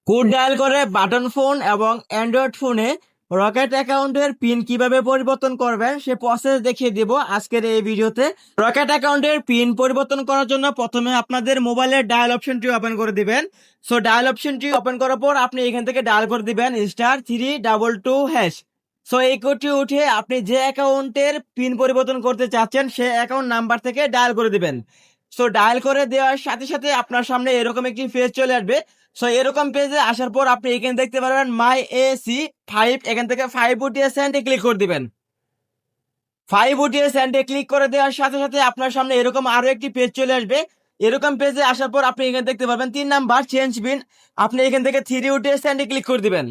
Code dial করে button phone এবং Android ফোনে রকেট অ্যাকাউন্টের পিন কিভাবে পরিবর্তন করবেন সে প্রসেস দেখিয়ে দিব আজকের এই ভিডিওতে। রকেট অ্যাকাউন্টের পিন পরিবর্তন করার জন্য প্রথমে আপনাদের মোবাইলের ডায়াল অপশনটি ওপেন করে দিবেন। সো ডায়াল অপশনটি ওপেন করার পর আপনি এখান থেকে ডায়াল করে দিবেন *322#। সো এই কোডটি উঠে আপনি যে অ্যাকাউন্টের পিন পরিবর্তন করতে চাচ্ছেন সে অ্যাকাউন্ট নাম্বার থেকে ডায়াল করে দিবেন। সো ডায়াল করে দেওয়ার সাথে সাথে আপনার সামনে এরকম একটি পেজ চলে আসবে। সো এরকম পেজে আসার পর আপনি এখানে দেখতে পারবেন মাই AC 5, এখান থেকে 5 উঠিয়ে সেন্ডে ক্লিক করে দিবেন। 5 উঠিয়ে সেন্ডে ক্লিক করে দেওয়ার সাথে সাথে আপনার সামনে এরকম আরো একটি পেজ চলে আসবে। এরকম পেজে আসার পর আপনি এখানে দেখতে পারবেন 3 নাম্বার চেঞ্জ পিন। আপনি এখান থেকে 3 উঠিয়ে সেন্ডে ক্লিক করে দিবেন।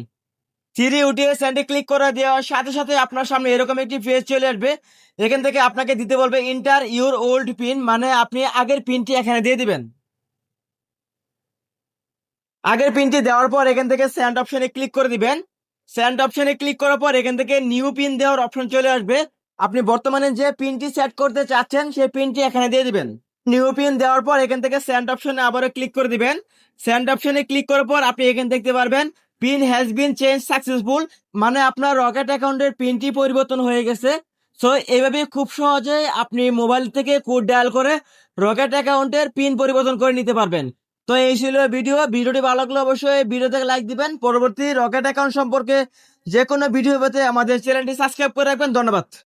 3 উঠিয়ে সেন্ডে ক্লিক করে দেওয়ার সাথে সাথে আপনার সামনে এরকম একটি পেজ চলে আসবে। এখান থেকে আপনাকে দিতে বলবে ইন্টার ইউর ওল্ড পিন, মানে আপনি আগের পিনটি এখানে দিয়ে দিবেন। আগের পিনটি দেওয়ার পর এখান থেকে সেন্ড অপশনে ক্লিক করে দিবেন। সেন্ড অপশনে ক্লিক করার পর এখান থেকে নিউ পিন দেওয়ার অপশন চলে আসবে। আপনি বর্তমানে যে পিনটি সেট করতে চাচ্ছেন সেই পিনটি এখানে দিয়ে দিবেন। নিউ পিন দেওয়ার পর এখান থেকে সেন্ড অপশনে আবারও ক্লিক করে দিবেন। সেন্ড অপশনে ক্লিক করার পর আপনি এখানে দেখতে পারবেন pin has been change successful, মানে আপনার রকেট অ্যাকাউন্টের পিনটি পরিবর্তন হয়ে গেছে। সো এইভাবে খুব সহজে আপনি মোবাইল থেকে কোড ডায়াল করে রকেট অ্যাকাউন্টের পিন পরিবর্তন করে নিতে পারবেন। তো এই ছিল ভিডিওটি ভালো লাগলে অবশ্যই ভিডিওতে লাইক দিবেন। পরবর্তী রকেট অ্যাকাউন্ট সম্পর্কে যে কোনো ভিডিও পেতে আমাদের চ্যানেলটি সাবস্ক্রাইব করে রাখবেন। ধন্যবাদ।